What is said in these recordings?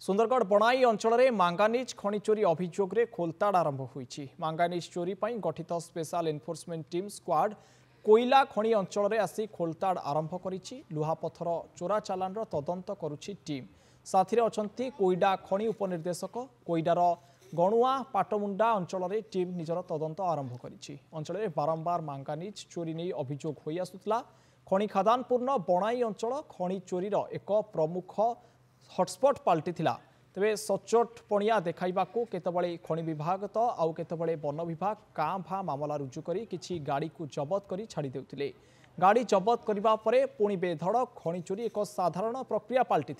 सुंदरगढ़ बणाई अंचल में मांगानिज खनि चोरी अभियोग में खोलताड़ आरंभ होईछि। मांगानिज चोरी पर गठित स्पेशल एनफोर्समेंट टीम स्क्वाड कोईला खनि अंचल में आसी खोलताड़ आरंभ करिछि। लुहापथर चोरा चालान तदंत करुछि टीम। साथी अछंती कोईडा खनि उपनिर्देशक कोईडार गणुआ पाटमुंडा अंचल में टीम निजर तदंत आरंभ करिछि। अंचल में बारंबार मांगानिज चोरी नहीं अभियोग होई आसुतला। खनि खादानपूर्ण बणाई अंचल खनि चोरीर एक प्रमुख हटस्पट पलटि तेरे सचोट पणिया देखा केतबळे खनि विभाग तो आउ केतबळे वन विभाग काँ भाँ मामला रुजु करी किछि गाड़ी को जबत करी छाड़ी देउथिले। गाड़ी जबत करिबा परे पुणी बेधड़क खनि चोरी एक साधारण प्रक्रिया पलटि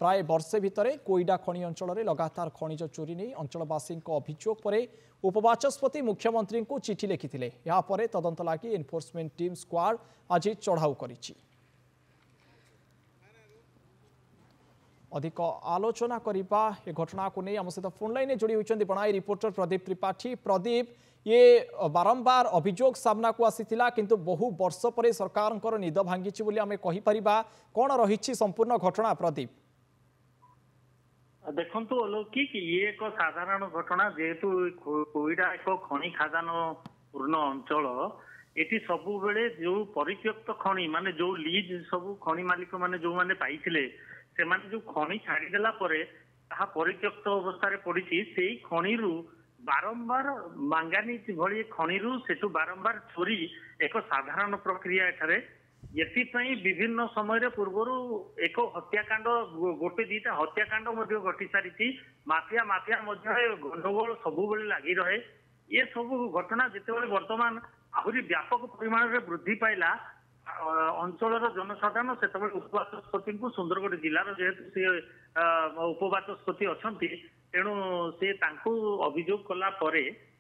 प्राय वर्षे भितरे कोईडा खनि अंचल में लगातार खनिज चोरी नहीं अंचलवासी अभियोग पर उपबाचस्पति मुख्यमंत्री को चिठी लिखिथिले। या परे तदंत लागि एनफोर्समेंट टीम स्क्वाड आज चढ़ाऊ करिछि। अधिक आलोचना करिबा ए घटना को नहीं आम सहित फोन लाइन जोड़ी होती बणाई रिपोर्टर प्रदीप त्रिपाठी। प्रदीप, ये बारंबार अभियोग सामना को आसीथिला किंतु बहु वर्ष पर सरकार निद भांगी बोली आम कहीपरिबा। कौन रही संपूर्ण घटना प्रदीप? देखंतु अलौकिक ये एक साधारण घटना जेहेतु कोईडा एक खनि खादान पूर्ण अंचल एटी सबु बेले जो परित्यक्त खनि माने जो लीज सबु खनि मालिक माने जो माने पाइथिले से माने जो खनि छाड़ीदेला परे ताहा परित्यक्त अवस्था पड़ी से खनि बारंबार मांगानिज भली खनि सेठू बारंबार चोरी एक साधारण प्रक्रिया एठारे। एथिपाई विभिन्न समय पूर्वर एक हत्याकांड गोटे दीटा हत्याकांड घटी सारी माफिया माफिया गंडगोल सबु लगी रहे। ये सब घटना जिते वर्तमान आहरी व्यापक परिमाण में वृद्धि पाइला अंचल जनसाधारण से उपबाचस्पति को सुंदरगढ़ जिलार जेहेतु सी उपबाचस्पति अच्छा तेणु से अभियोग कला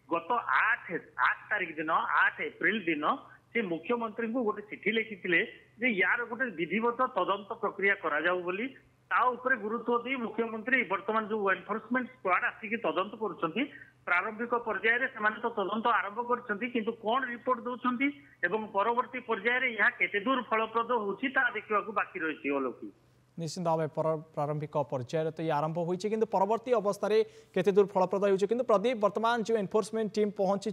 गत 8 तारिख दिन 8 एप्रिल दिन से मुख्यमंत्री को गोटे चिठी लिखिथिले जे यार गोटे विधिवत तदंत प्रक्रिया करा जाऊ बोली ता ऊपर गुरुत्व दी मुख्यमंत्री वर्तमान जो एनफोर्समेंट स्क्वाड आसिक तदंत करुछंती। प्रारंभिक पर्याय रे तो तदंत आरंभ करछंती किंतु कोन रिपोर्ट दउछंती एवं परवर्ती पर्याय रे यह केते दूर फलप्रद होउछि ता देखिबा को बाकी रहिछि। अलौकिक निश्चित भाव प्रारंभिक पर्यायर तो ये आरंभ होती किंतु परवर्ती अवस्था केते दूर फलप्रद होउछि किंतु प्रदीप वर्तमान जो एनफोर्समेंट टीम पहुंची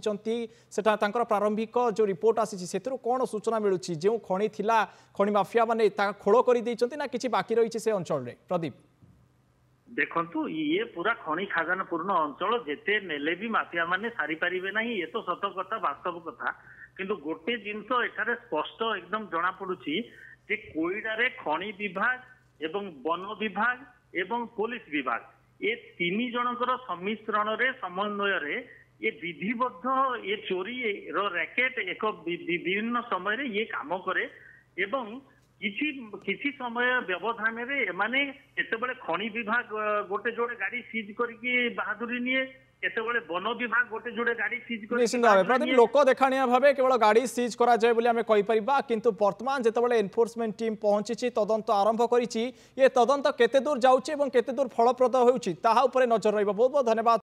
सेटा तांकर प्रारंभिक जो रिपोर्ट आसी से कौन सूचना मिलूँ जो खनि थिला खनि माफिया माने खोल कर ना किसी बाकी रही से अंचल रे? प्रदीप देखंतु ये पूरा खनि खादान पूर्ण अंचल जेते नेले भी माफिया माने सारी पारिबे नहीं। ये तो सत कथा वास्तव कथा किंतु गोटे जिनस एठारे स्पष्ट एकदम जना पड़ुछि जे कोईडा रे खनि विभाग एवं वन विभाग एवं पुलिस विभाग ये 3 जनकर सम्मिश्रण रे समन्वय रे ये विधिबद्ध ये चोरी रो रैकेट एक विभिन्न समय रे ये काम करे एवं किसी समय व्यवधान रे एमाने केतेबेले खनि विभाग गोटे जोड़े गाड़ी सीज करके बहादुरी निये केतेबेले वन विभाग गोटे जोड़े गाड़ी सीज कर निश्चित भाव प्रदीप लोक देखाणिया भाव केवल गाड़ी सीज करा जाय बोली आमे कहि परिबा किंतु वर्तमान जेतेबेले एनफोर्समेंट टीम पहुंची तदंत आरंभ करिछि ये तदंत केते दूर जाउछि एवं केते दूर फलप्रद होउछि ताहा ऊपर नजर रहइबा। बहुत बहुत धन्यवाद।